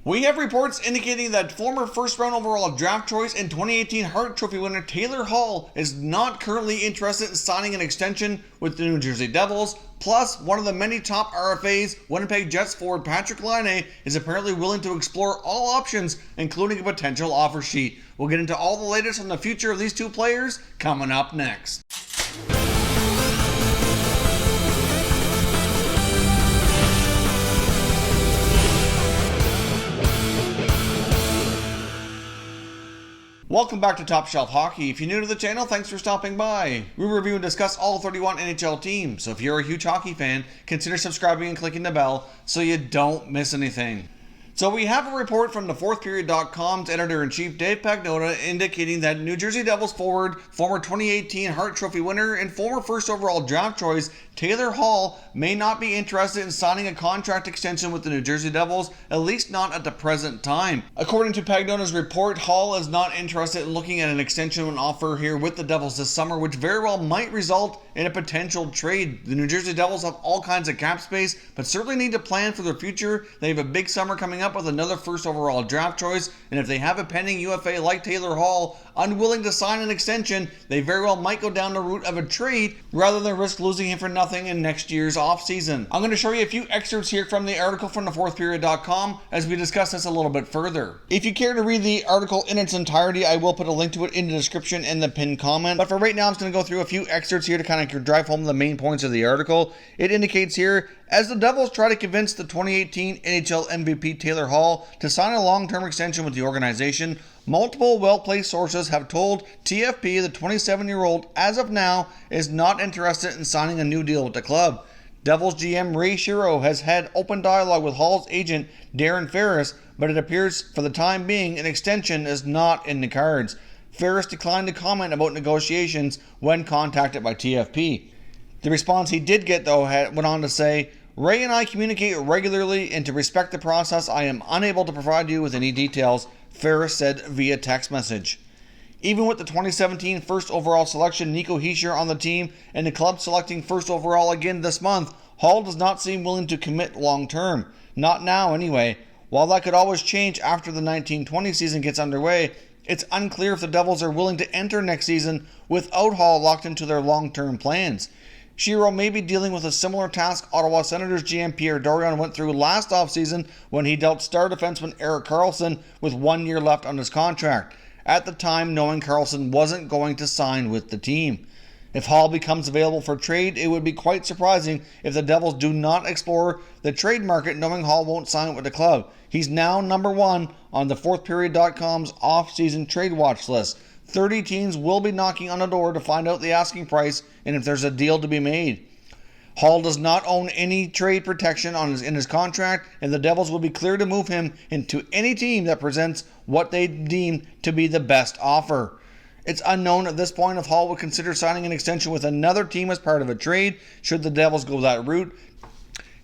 We have reports indicating that former first-round overall draft choice and 2018 Hart Trophy winner Taylor Hall is not currently interested in signing an extension with the New Jersey Devils. Plus, one of the many top RFAs, Winnipeg Jets forward Patrik Laine, is apparently willing to explore all options, including a potential offer sheet. We'll get into all the latest on the future of these two players coming up next. Welcome back to Top Shelf Hockey. If you're new to the channel, thanks for stopping by. We review and discuss all 31 NHL teams, so if you're a huge hockey fan, consider subscribing and clicking the bell so you don't miss anything. So we have a report from the fourthperiod.com's editor-in-chief Dave Pagnotta indicating that New Jersey Devils forward, former 2018 Hart Trophy winner, and former first overall draft choice Taylor Hall may not be interested in signing a contract extension with the New Jersey Devils, at least not at the present time. According to Pagnotta's report, Hall is not interested in looking at an extension offer here with the Devils this summer, which very well might result in a potential trade. The New Jersey Devils have all kinds of cap space, but certainly need to plan for their future. They have a big summer coming up with another first overall draft choice, and if they have a pending UFA like Taylor Hall unwilling to sign an extension, they very well might go down the route of a trade rather than risk losing him for nothing in next year's offseason. I'm going to show you a few excerpts here from the article from thefourthperiod.com as we discuss this a little bit further. If you care to read the article in its entirety, I will put a link to it in the description and the pinned comment, but for right now I'm just going to go through a few excerpts here to kind of drive home the main points of the article. It indicates here, as the Devils try to convince the 2018 NHL MVP Taylor Hall to sign a long-term extension with the organization, multiple well-placed sources have told TFP the 27-year-old, as of now, is not interested in signing a new deal with the club. Devils GM Ray Shero has had open dialogue with Hall's agent Darren Ferris, but it appears for the time being an extension is not in the cards. Ferris declined to comment about negotiations when contacted by TFP. The response he did get, though, went on to say, "Ray and I communicate regularly, and to respect the process, I am unable to provide you with any details," Ferris said via text message. Even with the 2017 first overall selection Nico Hischier on the team and the club selecting first overall again this month, Hall does not seem willing to commit long term. Not now anyway. While that could always change after the 1920 season gets underway, it's unclear if the Devils are willing to enter next season without Hall locked into their long-term plans. Shero may be dealing with a similar task Ottawa Senators GM Pierre Dorion went through last offseason when he dealt star defenseman Erik Karlsson with 1 year left on his contract, at the time knowing Karlsson wasn't going to sign with the team. If Hall becomes available for trade, it would be quite surprising if the Devils do not explore the trade market knowing Hall won't sign with the club. He's now number one on the fourthperiod.com's off-season trade watch list. 30 teams will be knocking on the door to find out the asking price and if there's a deal to be made. Hall does not own any trade protection in his contract, and the Devils will be clear to move him into any team that presents what they deem to be the best offer. It's unknown at this point if Hall would consider signing an extension with another team as part of a trade, should the Devils go that route.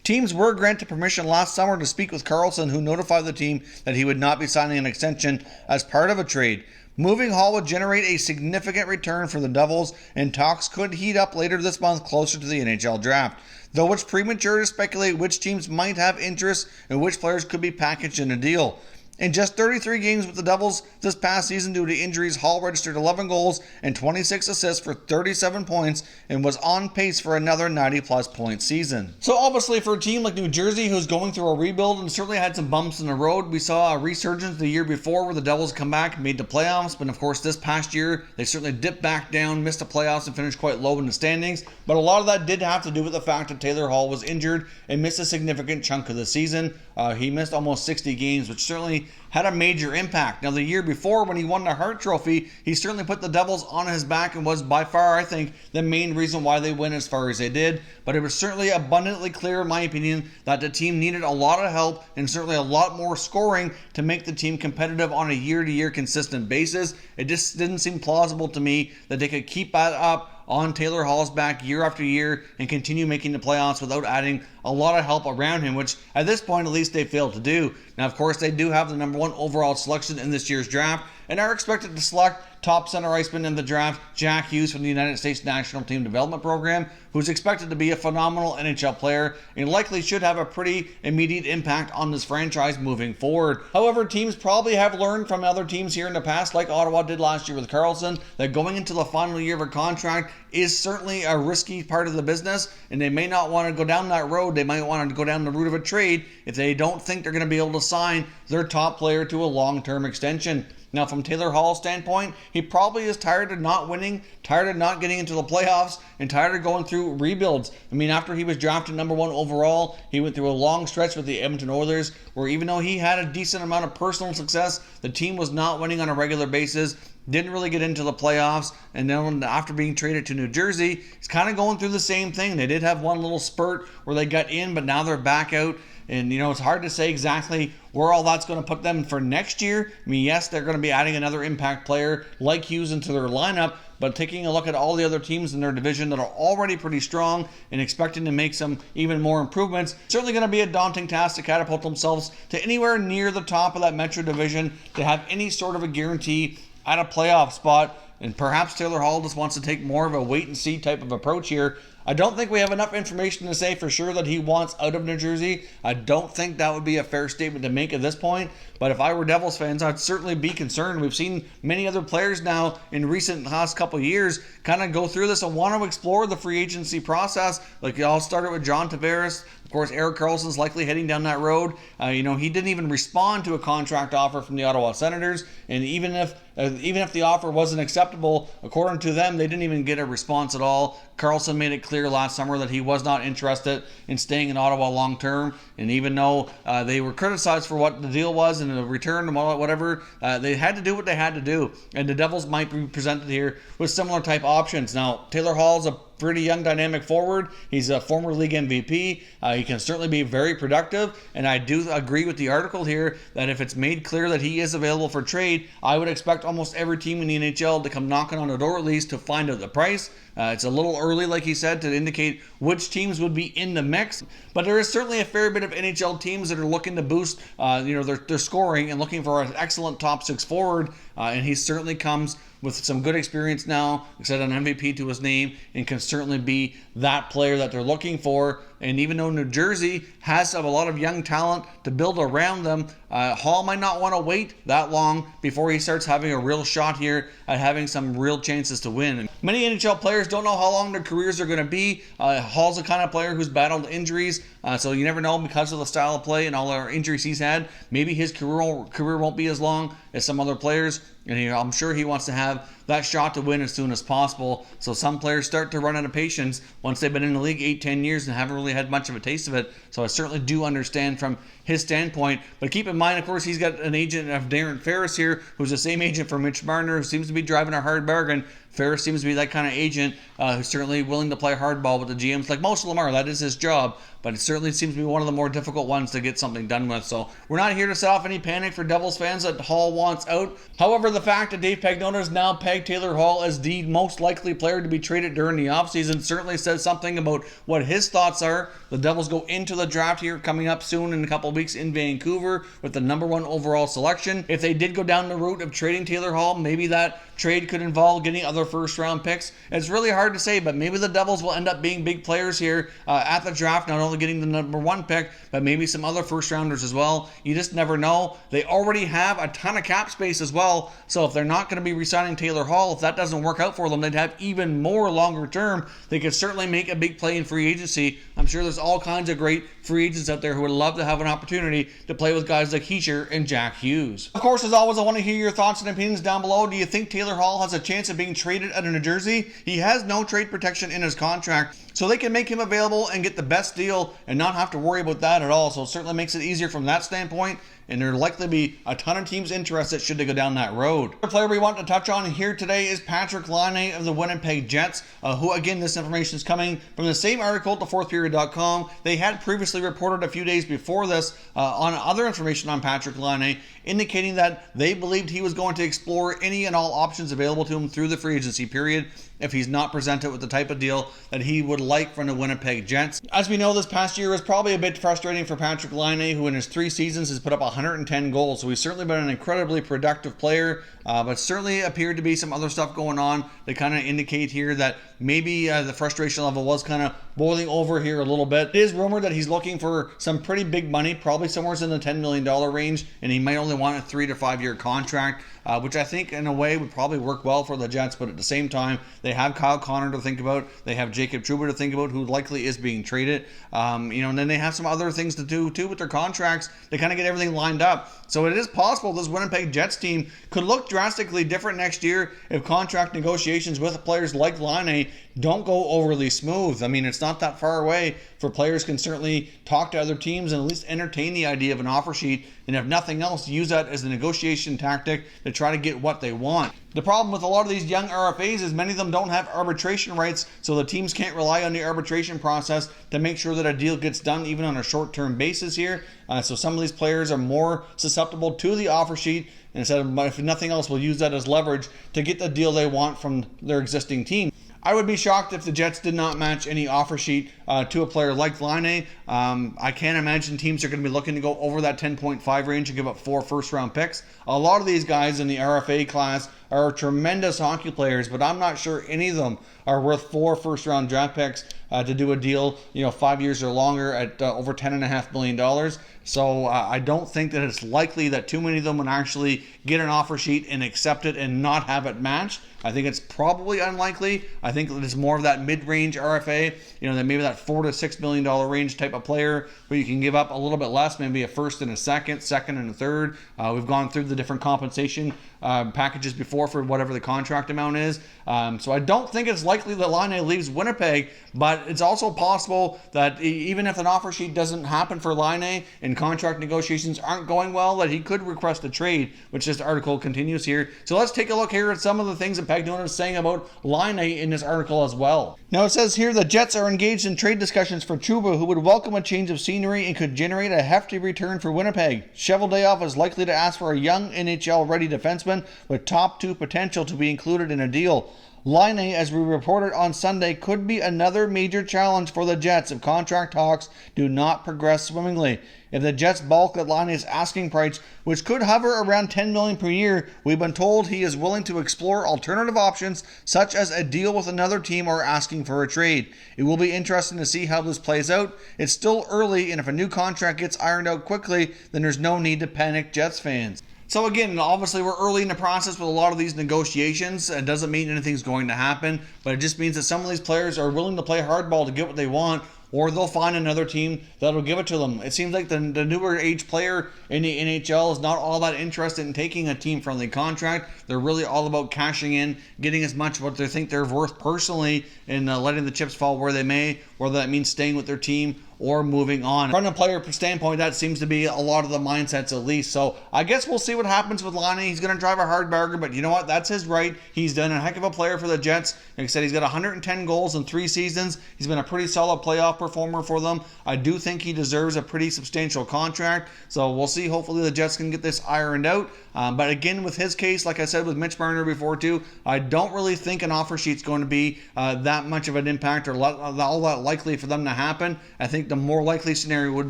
Teams were granted permission last summer to speak with Karlsson, who notified the team that he would not be signing an extension as part of a trade. Moving Hall would generate a significant return for the Devils, and talks could heat up later this month closer to the NHL draft, though it's premature to speculate which teams might have interest and which players could be packaged in a deal. In just 33 games with the Devils this past season due to injuries, Hall registered 11 goals and 26 assists for 37 points and was on pace for another 90-plus point season. So obviously for a team like New Jersey, who's going through a rebuild and certainly had some bumps in the road, we saw a resurgence the year before where the Devils come back, made the playoffs, but of course this past year they certainly dipped back down, missed the playoffs and finished quite low in the standings, but a lot of that did have to do with the fact that Taylor Hall was injured and missed a significant chunk of the season. He missed almost 60 games, which certainly had a major impact. Now, the year before, when he won the Hart Trophy, he certainly put the Devils on his back and was by far, I think, the main reason why they win as far as they did. But it was certainly abundantly clear, in my opinion, that the team needed a lot of help and certainly a lot more scoring to make the team competitive on a year-to-year consistent basis. It just didn't seem plausible to me that they could keep that up on Taylor Hall's back year after year and continue making the playoffs without adding a lot of help around him, which at this point at least they failed to do. Now, of course, they do have the number one overall selection in this year's draft and are expected to select top center iceman in the draft, Jack Hughes from the United States National Team Development Program, who's expected to be a phenomenal NHL player and likely should have a pretty immediate impact on this franchise moving forward. However, teams probably have learned from other teams here in the past, like Ottawa did last year with Karlsson, that going into the final year of a contract is certainly a risky part of the business, and they may not want to go down that road. They might want to go down the route of a trade if they don't think they're going to be able to sign their top player to a long-term extension. Now, from Taylor Hall's standpoint, he probably is tired of not winning, tired of not getting into the playoffs, and tired of going through rebuilds. I mean, after he was drafted number 1 overall, he went through a long stretch with the Edmonton Oilers, where even though he had a decent amount of personal success, the team was not winning on a regular basis, didn't really get into the playoffs, and then after being traded to New Jersey, he's kind of going through the same thing. They did have one little spurt where they got in, but now they're back out. And, it's hard to say exactly where all that's going to put them for next year. I mean, yes, they're going to be adding another impact player like Hughes into their lineup, but taking a look at all the other teams in their division that are already pretty strong and expecting to make some even more improvements, certainly going to be a daunting task to catapult themselves to anywhere near the top of that Metro division to have any sort of a guarantee at a playoff spot. And perhaps Taylor Hall just wants to take more of a wait-and-see type of approach here. I don't think we have enough information to say for sure that he wants out of New Jersey. I don't think that would be a fair statement to make at this point. But if I were Devils fans, I'd certainly be concerned. We've seen many other players now in last couple of years kind of go through this and want to explore the free agency process. Like it all started with John Tavares. Of course, Erik Karlsson's likely heading down that road. He didn't even respond to a contract offer from the Ottawa Senators, and even if the offer wasn't acceptable, according to them, they didn't even get a response at all. Karlsson made it clear last summer that he was not interested in staying in Ottawa long term, and even though they were criticized for what the deal was and the return and whatever, they had to do what they had to do, and the Devils might be presented here with similar type options. Now, Taylor Hall's a pretty young, dynamic forward. He's a former league MVP. He can certainly be very productive, and I do agree with the article here that if it's made clear that he is available for trade, I would expect almost every team in the NHL to come knocking on the door at least to find out the price. It's a little early, like he said, to indicate which teams would be in the mix, but there is certainly a fair bit of NHL teams that are looking to boost their scoring and looking for an excellent top 6 forward, and he certainly comes with some good experience now, except an MVP to his name, and can certainly be that player that they're looking for. And even though New Jersey has a lot of young talent to build around them, Hall might not want to wait that long before he starts having a real shot here at having some real chances to win. And many NHL players don't know how long their careers are going to be. Hall's the kind of player who's battled injuries, so you never know because of the style of play and all our injuries he's had. Maybe his career won't be as long as some other players. And I'm sure he wants to have that shot to win as soon as possible. So some players start to run out of patience once they've been in the league 8-10 years and haven't really had much of a taste of it. So I certainly do understand from his standpoint. But keep in mind, of course, he's got an agent of Darren Ferris here, who's the same agent for Mitch Marner, who seems to be driving a hard bargain. Ferris seems to be that kind of agent who's certainly willing to play hardball with the GMs, like most of them are. That is his job, but it certainly seems to be one of the more difficult ones to get something done with. So we're not here to set off any panic for Devils fans that Hall wants out. However, the fact that Dave Pagnotta has now pegged Taylor Hall as the most likely player to be traded during the offseason certainly says something about what his thoughts are. The Devils go into the draft here coming up soon in a couple of weeks in Vancouver with the number 1 overall selection. If they did go down the route of trading Taylor Hall, maybe that trade could involve getting other first-round picks. It's really hard to say, but maybe the Devils will end up being big players here at the draft, not only getting the number 1 pick, but maybe some other first-rounders as well. You just never know. They already have a ton of cap space as well, so if they're not going to be re-signing Taylor Hall, if that doesn't work out for them, they'd have even more longer term. They could certainly make a big play in free agency. I'm sure there's all kinds of great free agents out there who would love to have an opportunity to play with guys like Heischer and Jack Hughes. Of course, as always, I want to hear your thoughts and opinions down below. Do you think Taylor Hall has a chance of being traded out of New Jersey? He has no trade protection in his contract, so they can make him available and get the best deal and not have to worry about that at all. So it certainly makes it easier from that standpoint, and there'll likely be a ton of teams interested should they go down that road. The player we want to touch on here today is Patrik Laine of the Winnipeg Jets, who, again, this information is coming from the same article at thefourthperiod.com. They had previously reported a few days before this on other information on Patrik Laine, indicating that they believed he was going to explore any and all options available to him through the free agency period. if he's not presented with the type of deal that he would like from the Winnipeg Jets. As we know, this past year was probably a bit frustrating for Patrik Laine, who in his 3 seasons has put up 110 goals. So he's certainly been an incredibly productive player, but certainly appeared to be some other stuff going on that kind of indicate here that maybe the frustration level was kind of boiling over here a little bit. It is rumored that he's looking for some pretty big money, probably somewhere in the $10 million range, and he might only want a 3 to 5 year contract, which I think in a way would probably work well for the Jets, but at the same time, they have Kyle Connor to think about, they have Jacob Trouba to think about, who likely is being traded, and then they have some other things to do too with their contracts to kind of get everything lined up. So it is possible this Winnipeg Jets team could look drastically different next year if contract negotiations with players like Laine don't go overly smooth. I mean, it's not that far away for players can certainly talk to other teams and at least entertain the idea of an offer sheet, and if nothing else, use that as a negotiation tactic to try to get what they want. The problem with a lot of these young RFAs is many of them don't have arbitration rights, so the teams can't rely on the arbitration process to make sure that a deal gets done even on a short-term basis here. So some of these players are more susceptible to the offer sheet, and instead of, if nothing else, will use that as leverage to get the deal they want from their existing team. I would be shocked if the Jets did not match any offer sheet to a player like Laine. I can't imagine teams are going to be looking to go over that 10.5 range and give up 4 first-round picks. A lot of these guys in the RFA class are tremendous hockey players, but I'm not sure any of them are worth 4 first-round draft picks to do a deal, 5 years or longer at over $10.5 million. So I don't think that it's likely that too many of them would actually get an offer sheet and accept it and not have it matched. I think it's probably unlikely. I think it's more of that mid-range RFA, that maybe that $4 to $6 million range type of player where you can give up a little bit less, maybe a first and a second and a third. We've gone through the different compensation packages before for whatever the contract amount is. So I don't think it's likely that Laine leaves Winnipeg, but it's also possible that even if an offer sheet doesn't happen for Laine and contract negotiations aren't going well, that he could request a trade, which this article continues here. So let's take a look here at some of the things that Pagnon is saying about Laine in this article as well. Now it says here the Jets are engaged in trade discussions for Trouba, who would welcome a change of scenery and could generate a hefty return for Winnipeg. Cheveldayoff is likely to ask for a young NHL-ready defenseman with top 2 potential to be included in a deal. Laine, as we reported on Sunday, could be another major challenge for the Jets if contract talks do not progress swimmingly. If the Jets balk at Laine's asking price, which could hover around $10 million per year, we've been told he is willing to explore alternative options, such as a deal with another team or asking for a trade. It will be interesting to see how this plays out. It's still early, and if a new contract gets ironed out quickly, then there's no need to panic, Jets fans. So again, obviously we're early in the process with a lot of these negotiations. It doesn't mean anything's going to happen, but it just means that some of these players are willing to play hardball to get what they want, or they'll find another team that'll give it to them. It seems like the newer age player in the NHL is not all that interested in taking a team-friendly contract. They're really all about cashing in, getting as much what they think they're worth personally, and letting the chips fall where they may, whether that means staying with their team or moving on. From a player standpoint, that seems to be a lot of the mindsets at least. So I guess we'll see what happens with Laine. He's going to drive a hard bargain, but you know what? That's his right. He's done a heck of a player for the Jets. Like I said, he's got 110 goals in 3 seasons. He's been a pretty solid playoff performer for them. I do think he deserves a pretty substantial contract. So we'll see. Hopefully the Jets can get this ironed out. But again, with his case, like I said with Mitch Marner before too, I don't really think an offer sheet's going to be that much of an impact or all that likely for them to happen. I think the more likely scenario would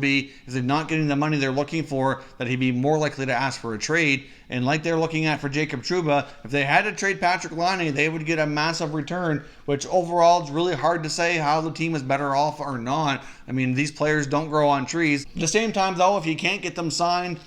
be if they're not getting the money they're looking for, that he'd be more likely to ask for a trade. And like they're looking at for Jacob Trouba, if they had to trade Patrik Laine, they would get a massive return, which overall it's really hard to say how the team is better off or not. I mean, these players don't grow on trees. At the same time, though, if you can't get them signed,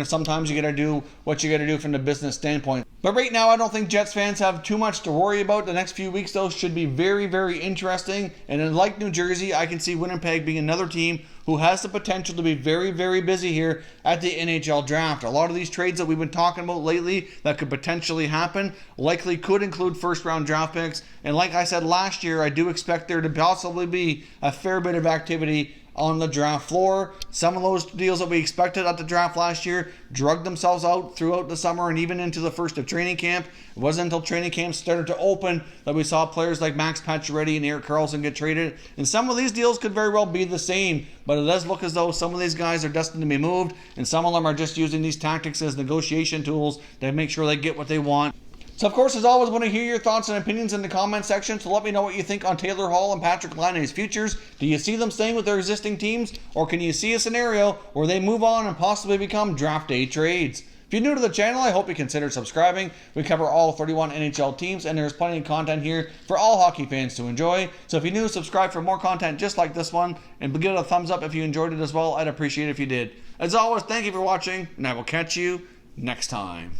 sometimes you got to do what you got to do from the business standpoint. But right now, I don't think Jets fans have too much to worry about. The next few weeks, though, should be very, very interesting. And then, like New Jersey, I can see Winnipeg being another team who has the potential to be very, very busy here at the NHL draft. A lot of these trades that we've been talking about lately that could potentially happen likely could include first-round draft picks. And like I said last year, I do expect there to possibly be a fair bit of activity on the draft floor. Some of those deals that we expected at the draft last year drugged themselves out throughout the summer and even into the first of training camp. It wasn't until training camp started to open that we saw players like Max Pacioretty and Erik Karlsson get traded. And some of these deals could very well be the same, but it does look as though some of these guys are destined to be moved, and some of them are just using these tactics as negotiation tools to make sure they get what they want. So of course, as always, I want to hear your thoughts and opinions in the comment section, so let me know what you think on Taylor Hall and Patrik Laine's futures. Do you see them staying with their existing teams, or can you see a scenario where they move on and possibly become draft day trades? If you're new to the channel, I hope you consider subscribing. We cover all 31 NHL teams, and there's plenty of content here for all hockey fans to enjoy. So if you're new, subscribe for more content just like this one, and give it a thumbs up if you enjoyed it as well. I'd appreciate it if you did. As always, thank you for watching, and I will catch you next time.